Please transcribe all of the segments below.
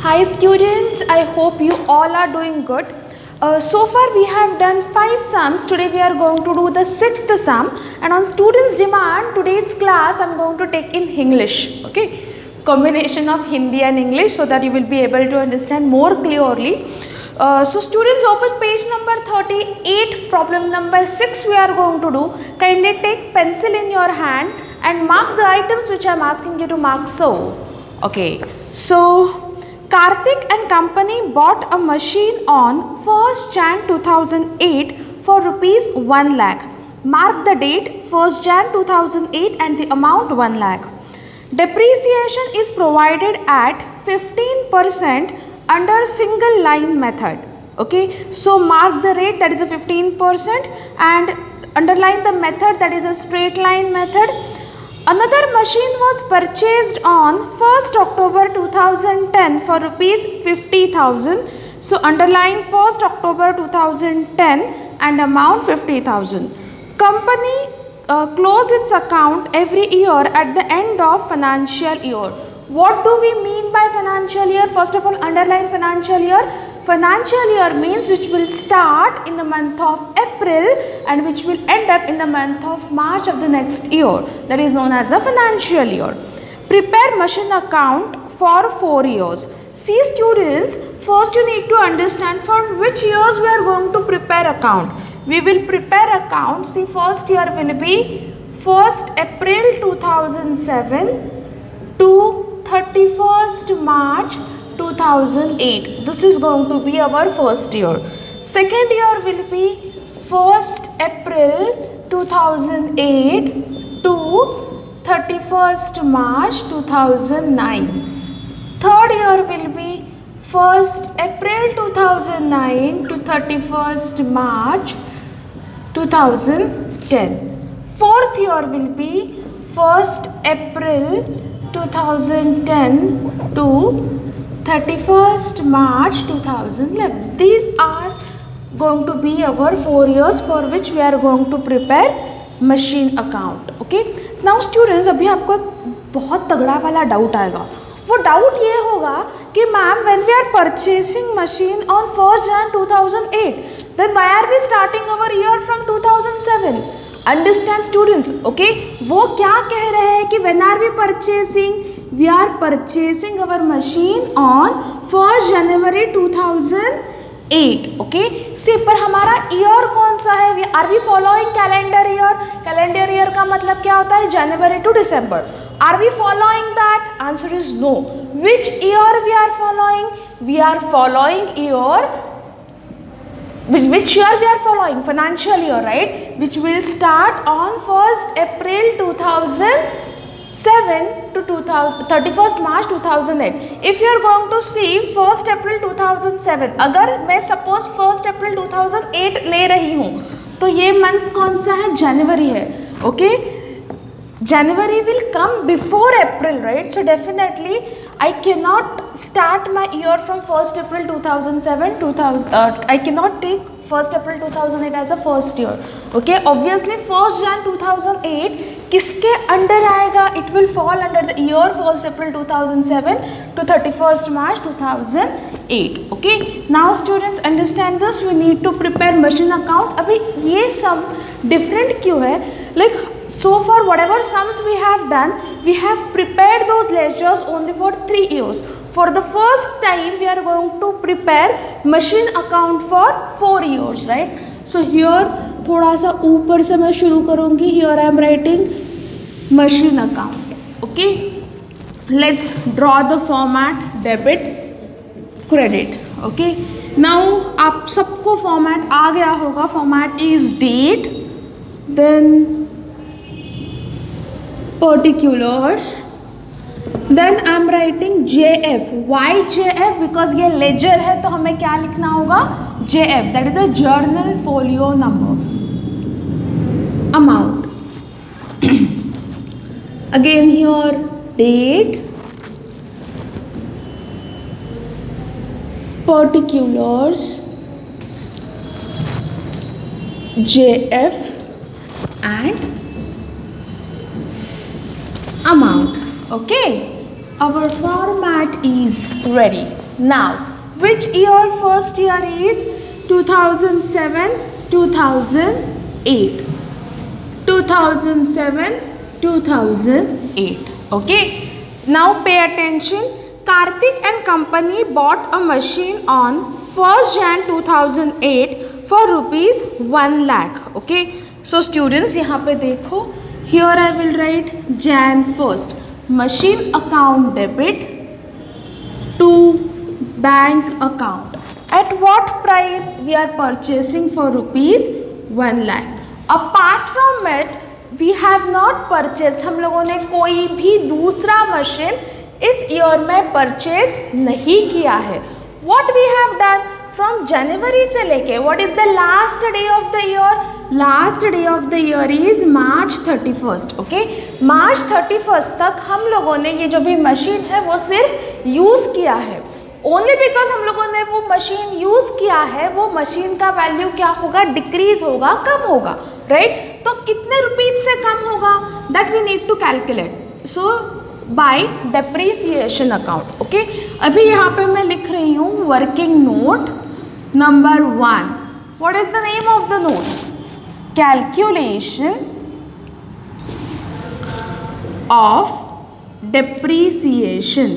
Hi students, I hope you all are doing good. So far we have done 5 sums. Today we are going to do the 6th sum, and on students demand today's class I am going to take in English. Okay, combination of Hindi and English so that you will be able to understand more clearly. So students, open page number 38, problem number 6 we are going to do. Kindly take pencil in your hand and mark the items which I am asking you to mark so. Okay, so Karthik and company bought a machine on 1st Jan 2008 for rupees 1 lakh. Mark the date 1st Jan 2008 and the amount 1 lakh. Depreciation is provided at 15% under single line method. Okay, so mark the rate, that is a 15%, and underline the method, that is a straight line method. Another machine was purchased on 1st October 2010 for rupees 50,000. So underline 1st October 2010 and amount 50,000. Company close its account every year at the end of financial year. What do we mean by financial year? First of all, underline financial year. Financial year means which will start in the month of April and which will end up in the month of March of the next year. That is known as a financial year. Prepare machine account for 4 years. See students, first you need to understand for which years we are going to prepare account. We will prepare account. See, first year will be 1st April 2007 to 31st March 2008. This is going to be our first year. Second year will be 1st April 2008 to 31st March 2009. Third year will be 1st April 2009 to 31st March 2010. Fourth year will be 1st April 2010 to 31st March 2011. These are going to be our 4 years for which we are going to prepare machine account. Okay. Now students, अभी आपको बहुत तगड़ा वाला doubt आएगा. वो doubt ये होगा कि ma'am when we are purchasing machine on 1st Jan 2008, then why are we starting our year from 2007? Understand students, okay? वो क्या कह रहे हैं कि when are we purchasing? We are purchasing our machine on 1st January 2008. Okay? See, पर हमारा year कौन सा है? Are we following calendar year? Calendar year का मतलब क्या होता है? January to December. Are we following that? Answer is no. Which year we are following? We are following year. Which year we are following? Financial year, right? Which will start on 1st April 2007 to 31st March 2008. If you are going to see 1st April 2007, अगर मैं suppose 1st April 2008 ले रही हूँ तो ये month कौन सा है? January है. Okay? January will come before April, right? So definitely I cannot start my year from 1st April 2007 I cannot take 1st April 2008 as a first year. Okay, obviously 1st Jan 2008 किसके under आएगा? It will fall under the year 1st April 2007 to 31st March 2008. Okay, now students understand this. We need to prepare machine account. अभी ये sum different क्यों है? Like so far whatever sums we have done, we have prepared those ledgers only for 3 years. For the first time we are going to prepare machine account for 4 years, right? So here थोड़ा सा ऊपर से मैं शुरू करूँगी. Here I am writing machine account. Okay, let's draw the format debit credit. Okay, now आप सबको format आ गया होगा. Format is date, then particulars, then I am writing JF. Why JF? Because ये ledger है तो हमें क्या लिखना होगा? JF, that is a journal folio number. Amount. Again here date, particulars, JF and amount. Okay, our format is ready. Now, which year first year is? 2007, 2008. 2007, 2008. Okay. Now pay attention. Karthik and company bought a machine on 1st Jan 2008 for rupees 1 lakh. Okay. So students, यहाँ पे देखो. Here I will write Jan 1st. Machine account debit to bank account. At what price we are purchasing for rupees 1 lakh. Apart from it, we have not purchased. हम लोगों ने कोई भी दूसरा machine इस ईयर में परचेज नहीं किया है. What we have done from जनवरी से लेके what is the last day of the year? Last day of the year is March 31st. Okay, March 31st तक हम लोगों ने ये जो भी मशीन है वो सिर्फ यूज़ किया है. ओनली बिकॉज हम लोगों ने वो मशीन यूज़ किया है, वो मशीन का वैल्यू क्या होगा? डिक्रीज होगा, कम होगा, राइट? तो कितने रुपीज से कम होगा? That we need to calculate. So by depreciation account. Okay, अभी यहाँ पे मैं लिख रही हूँ working note number 1. What is the name of the note? Calculation of depreciation.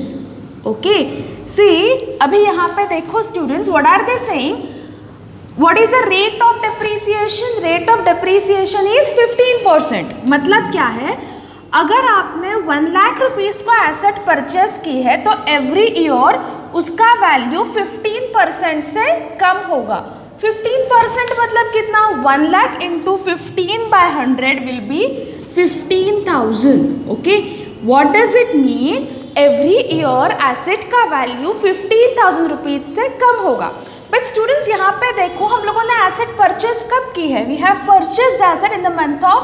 Okay, see अभी यहाँ पे देखो students, what are they saying? What is the rate of depreciation? Rate of depreciation is 15%. मतलब क्या है? अगर आपने 1 लाख रुपीज़ को एसेट परचेस की है तो एवरी ईयर उसका वैल्यू 15% से कम होगा. 15% मतलब कितना? 1 lakh into 15/100 will be 15,000. Okay, what does it mean? Every year asset का वैल्यू 15,000 रुपीज से कम होगा. बट स्टूडेंट्स यहाँ पे देखो, हम लोगों ने एसेट परचेज कब की है? We have purchased asset in the month of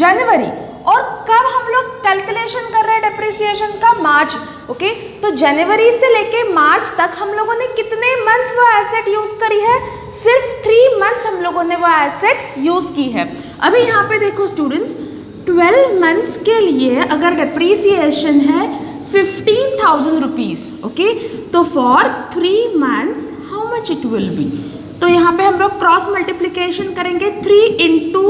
January. और कब हम लोग कैलकुलेशन कर रहे हैं डेप्रिसिएशन का? मार्च. ओके, तो जनवरी से लेके मार्च तक हम लोगों ने कितने मंथ्स वो एसेट यूज करी है? सिर्फ 3 मंथ्स हम लोगों ने वो एसेट यूज की है. अभी यहाँ पे देखो स्टूडेंट्स, 12 मंथ्स के लिए अगर डेप्रिसिएशन है 15,000 रुपीज़. ओके, तो for 3 months how much it will B? तो यहाँ पे हम लोग क्रॉस मल्टीप्लिकेशन करेंगे. 3 इंटू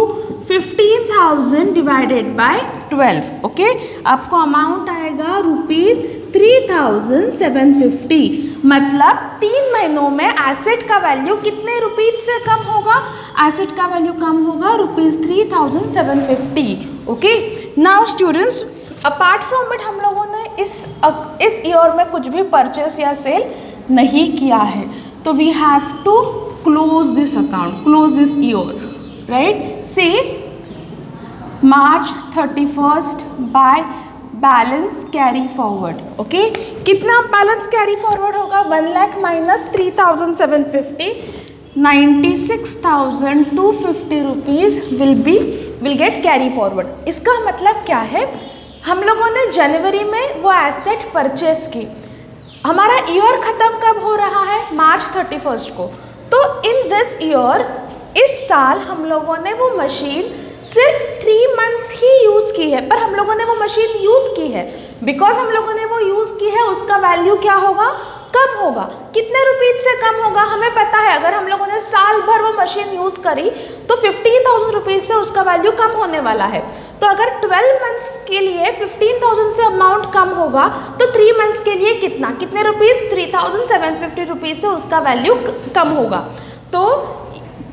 15,000 डिवाइडेड बाय 12. ओके, आपको अमाउंट आएगा रुपीज़ 3,750. मतलब 3 महीनों में एसेट का वैल्यू कितने रुपीज से कम होगा? एसेट का वैल्यू कम होगा rupees 3,750. Okay, now students, apart from it हम लोगों ने इस ईयर में कुछ भी परचेस या सेल नहीं किया है. तो we have to close this account, close this year, right? से March 31st by balance carry forward. Okay, कितना बैलेंस कैरी फॉरवर्ड होगा? 1 lakh minus 3,750, 96,250 rupees will get carry forward. इसका मतलब क्या है? हम लोगों ने जनवरी में वो एसेट परचेस की. हमारा ईयर ख़त्म कब हो रहा है? मार्च 31st को. तो इन दिस ईयर, इस साल हम लोगों ने वो मशीन सिर्फ 3 मंथ्स ही यूज़ की है. पर हम लोगों ने वो मशीन यूज़ की है. बिकॉज हम लोगों ने वो यूज़ की है, उसका वैल्यू क्या होगा? कम होगा. कितने रुपीज से कम होगा? हमें पता है अगर हम लोगों ने साल भर वो मशीन यूज़ करी तो 15,000 रुपीज़ से उसका वैल्यू कम होने वाला है. तो अगर 12 मंथ्स के लिए 15,000 से अमाउंट कम होगा तो 3 मंथ्स के लिए कितने रुपीज़? 3,750 रुपीज़ से उसका वैल्यू कम होगा. तो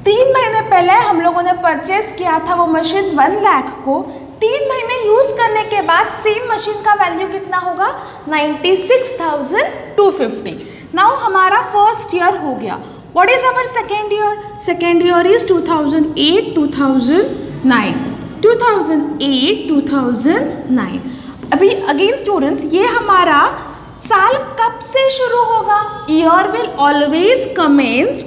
3 महीने पहले हम लोगों ने परचेस किया था वो मशीन 1 लाख को. 3 महीने यूज़ करने के बाद सेम मशीन का वैल्यू कितना होगा? 96,250. नाउ हमारा फर्स्ट ईयर हो गया. What is our second year? Second year is 2008, 2009. 2008, 2009. अभी अगेन स्टूडेंट्स, ये हमारा साल कब से शुरू होगा? Year will always commenced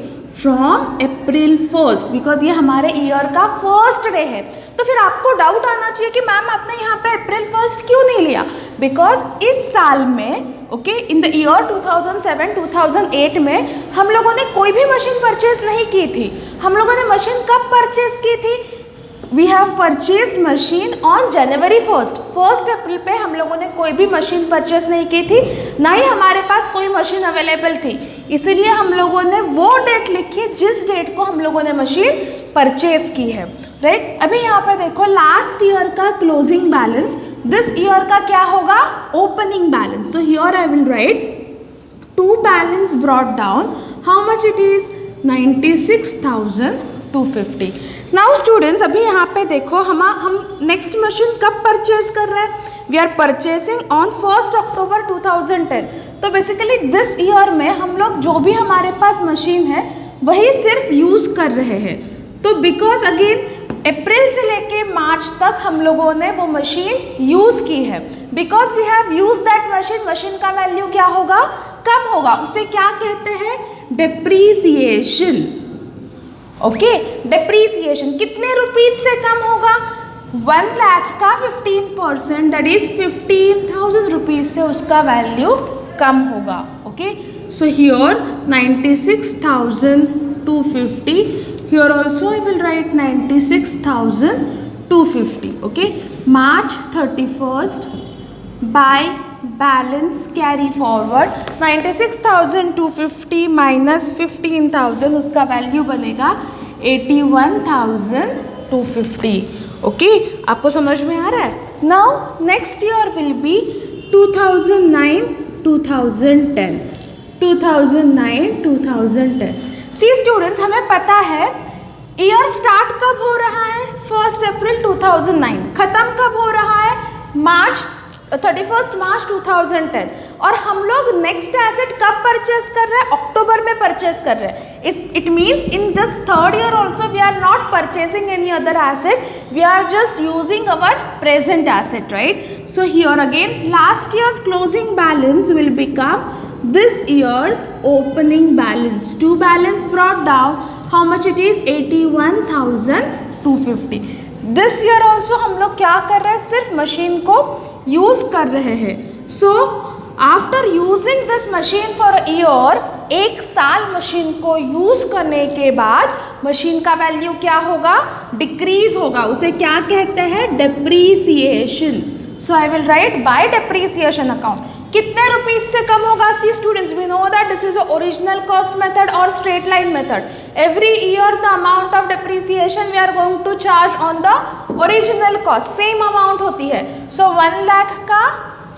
from April 1st, because ये हमारे ईयर का फर्स्ट डे है. तो फिर आपको डाउट आना चाहिए कि मैम आपने यहाँ पे अप्रैल 1st क्यों नहीं लिया? बिकॉज इस साल में, ओके, इन द ईयर 2007, 2008 में हम लोगों ने कोई भी मशीन परचेज नहीं की थी. हम लोगों ने मशीन कब परचेज की थी? We have purchase machine on January 1st. 1st April पे हम लोगों ने कोई भी मशीन परचेज नहीं की थी. ना ही हमारे पास कोई मशीन अवेलेबल थी, इसीलिए हम लोगों ने वो डेट लिखी जिस डेट को हम लोगों ने मशीन परचेज की है, राइट। अभी यहाँ पे देखो लास्ट ईयर का क्लोजिंग बैलेंस, दिस ईयर का क्या होगा, opening balance. So here I will write to balance brought down, how much it is 96,250। Now students अभी यहाँ पे देखो हम नेक्स्ट मशीन कब परचेज कर रहे हैं, वी आर परचेजिंग ऑन 1 अक्टूबर 2010। तो बेसिकली दिस ईयर में हम लोग जो भी हमारे पास मशीन है वही सिर्फ यूज़ कर रहे हैं। तो बिकॉज अगेन अप्रैल से लेके मार्च तक हम लोगों ने वो मशीन यूज़ की है, because we have use that machine, machine का वैल्यू क्या होगा, कम होगा, उसे क्या कहते हैं, डेप्रीसिएशन। ओके, डेप्रीसिएशन कितने रुपीज से कम होगा, 1 लाख का 15%, दैट इज 15,000 रुपीज से उसका वैल्यू कम होगा। Okay, so here 96,250, here also I will write 96,250. okay, March 31st by balance carry forward 96,250 minus 15,000, उसका वैल्यू बनेगा 81,250. ओके, आपको समझ में आ रहा है। Now next year will be 2009, 2010, 2009, 2010. See students, हमें पता है ईयर स्टार्ट कब हो रहा है, 1 अप्रैल 2009, खत्म कब हो रहा है, 31 मार्च 2010, और हम लोग नेक्स्ट एसेट कब परचेज कर रहे हैं, अक्टूबर में परचेज कर रहे हैं। It means in this third year also we are not purchasing any other asset, we are just using our present asset, right. So here again last year's closing balance will become this year's opening balance. To balance brought down, how much it is, 81,250. this year also हम लोग क्या कर रहे हैं, सिर्फ machine को use कर रहे हैं। So after using this machine for a year, एक साल मशीन को यूज करने के बाद मशीन का वैल्यू क्या होगा, डिक्रीज होगा, उसे क्या कहते हैं, depreciation. So I will write by depreciation account, कितने रुपीज से कम होगा। See students, we know that this is original cost method और straight line method. Every year the amount of depreciation we are going to charge on the original cost, same amount होती है। सो 1 लाख का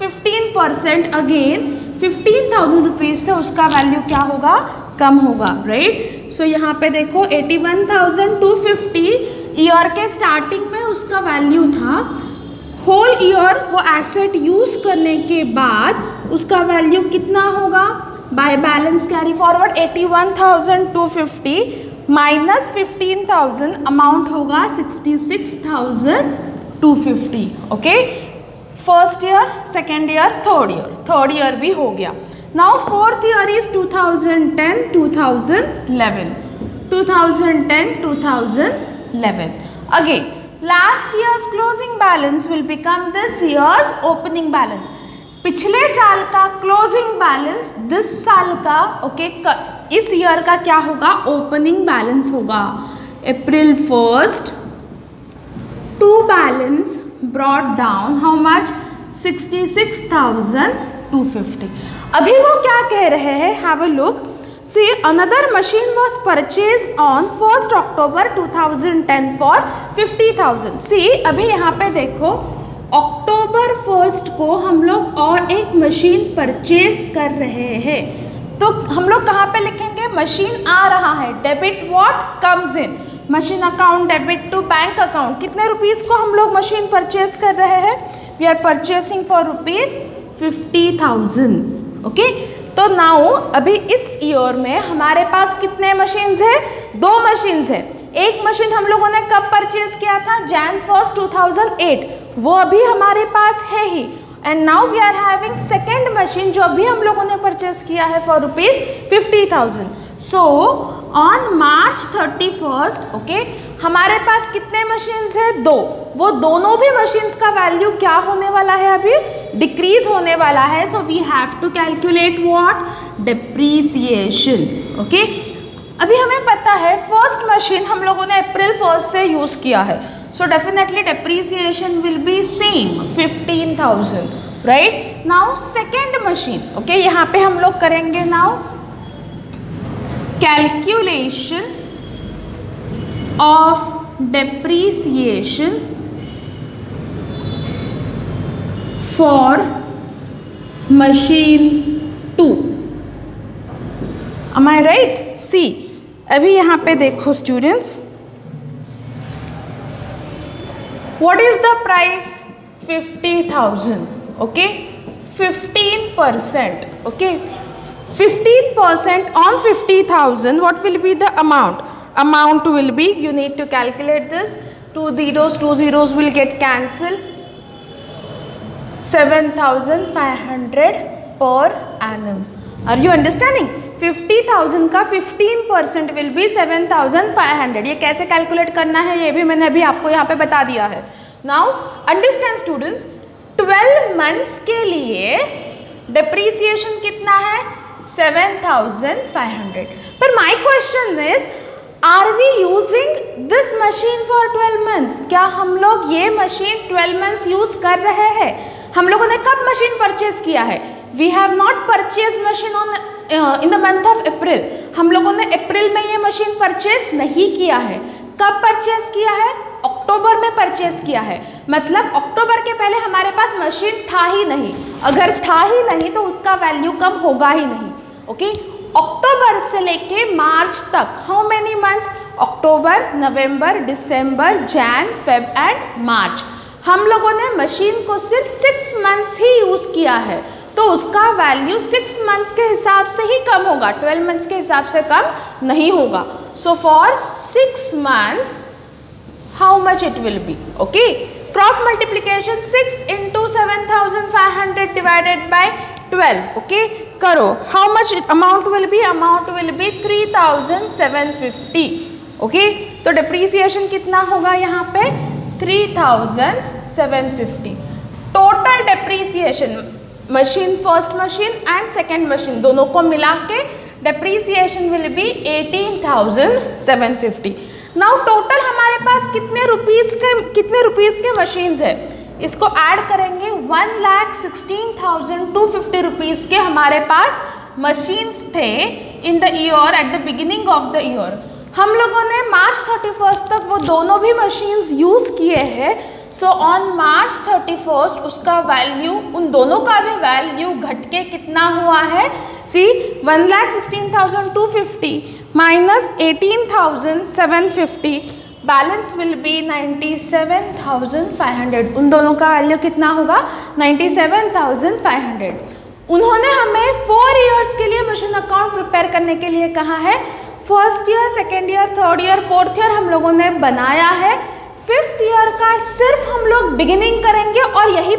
15%, again 15,000 rupees से उसका value क्या होगा, कम होगा, राइट। सो यहाँ पे देखो 81,250 ईयर के स्टार्टिंग में उसका वैल्यू था, होल ईयर वो एसेट यूज करने के बाद उसका वैल्यू कितना होगा, bye balance carry forward 81,250 minus 15,000, amount होगा 66,250। Okay, first year, second year, third year भी हो गया। Now fourth year is 2010, 2011, 2010, 2011. Again last year's closing balance will become this years opening balance. पिछले साल का क्लोजिंग बैलेंस दिस साल का, okay, इस ईयर का क्या होगा, ओपनिंग बैलेंस होगा। April 1st to balance brought down, how much, 66,250. अभी वो क्या कह रहे हैं, have a look. See, another machine was purchased on 1st October 2010 for 50,000. See, अभी यहाँ पे देखो अक्टूबर 1st को हम लोग और एक मशीन परचेज कर रहे हैं, तो हम लोग कहाँ पे लिखेंगे, मशीन आ रहा है, debit what comes in, machine account debit to bank account. कितने रुपीस को हम लोग मशीन परचेज कर रहे हैं, we are purchasing for rupees 50,000। Okay, तो नाउ अभी इस ईयर में हमारे पास कितने मशीन्स है, 2 मशीन्स है। एक मशीन हम लोगों ने कब परचेज किया था, Jan 1st 2008, वो अभी हमारे पास है ही। And now we are having second machine जो अभी हम लोगों ने परचेज किया है for rupees 50,000। So on March 31st, okay, हमारे पास कितने मशीन्स है, 2। वो दोनों भी मशीन्स का वैल्यू क्या होने वाला है, अभी डिक्रीज होने वाला है। So we have to calculate what, depreciation. Okay, अभी हमें पता है फर्स्ट मशीन हम लोगों ने अप्रैल 1st से यूज़ किया है, so definitely depreciation will be same 15,000। Right. Now second machine, okay, यहाँ पे हम लोग करेंगे now calculation of depreciation for machine 2. Am I right? See, अभी यहाँ पे देखो students, what is the price? 50,000. Okay, 15%. Okay, 15% on 50,000. What will be the amount? Amount will be, you need to calculate this, 2 zeros will get cancelled, 7,500 per annum. Are you understanding? 50,000 का 15% will be 7,500. ये कैसे calculate करना है ये भी मैंने अभी आपको यहाँ पे बता दिया है. Now understand students, 12 months के लिए depreciation कितना है? 7,500. पर my question is, Are we using this machine for 12 months? क्या हम लोग ये मशीन 12 months यूज कर रहे हैं? हम लोगों ने कब मशीन परचेज किया है? We have not purchased machine on in the month of April. हम लोगों ने अप्रैल में ये मशीन परचेज नहीं किया है. कब परचेज किया है? अक्टूबर में परचेज किया है. मतलब अक्टूबर के पहले हमारे पास मशीन था ही नहीं. अगर था ही नहीं तो उसका वैल्यू कम होगा ही नहीं. ओके, अक्टूबर से लेके मार्च तक, how many months? October, November, December, Jan, Feb and March. हम लोगों ने मशीन को सिर्फ 6 मंथ्स ही यूज किया है, तो उसका वैल्यू 6 मंथ्स के हिसाब से ही कम होगा, 12 मंथ्स के हिसाब से कम नहीं होगा. So for 6 months how much it will be? Okay, cross multiplication 6 into 7,500 divided by 12. Okay, करो. How much amount will be? Amount will be 3,750. Okay, तो डिप्रीसिएशन कितना होगा यहाँ पे? 3,750. Total depreciation machine, first machine and second machine दोनों को मिला के depreciation will be 18,750. Now total हमारे पास कितने रुपीस के मशीन्स है? इसको ऐड करेंगे, 1,16,250 रुपीज़ के हमारे पास मशीन्स थे in the year, at the beginning of the year. हम लोगों ने मार्च 31 तक वो दोनों भी मशीन्स यूज़ किए हैं. सो ऑन मार्च 31 उसका वैल्यू, उन दोनों का भी वैल्यू घट के कितना हुआ है? सी, 1,16,250 माइनस 18,750, बैलेंस विल बी 97,500. उन दोनों का वैल्यू कितना होगा? 97,500. उन्होंने हमें 4 इयर्स के लिए मशीन अकाउंट प्रिपेयर करने के लिए कहा है. First year, second year, third year, fourth year हम लोगों ने बनाया है. 5th ईयर का सिर्फ हम लोग बिगिनिंग करेंगे और यहीं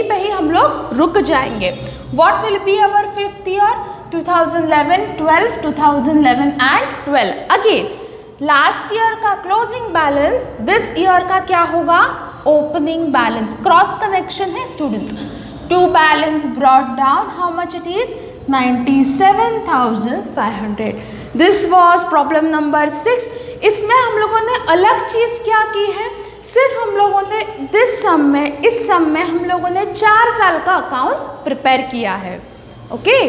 पे ही हम लोग रुक जाएंगे. What will be our 5th year? 2011, 12, 2011 and 12. Again last year का क्लोजिंग बैलेंस दिस ईयर का क्या होगा? Opening balance. क्रॉस कनेक्शन है students. 2 balance brought down, how much it is? 97,500. This was problem number 6. इसमें हम लोगों ने अलग चीज़ क्या की है? सिर्फ हम लोगों ने इस सम में हम लोगों ने 4 साल का अकाउंट्स प्रिपेयर किया है. ओके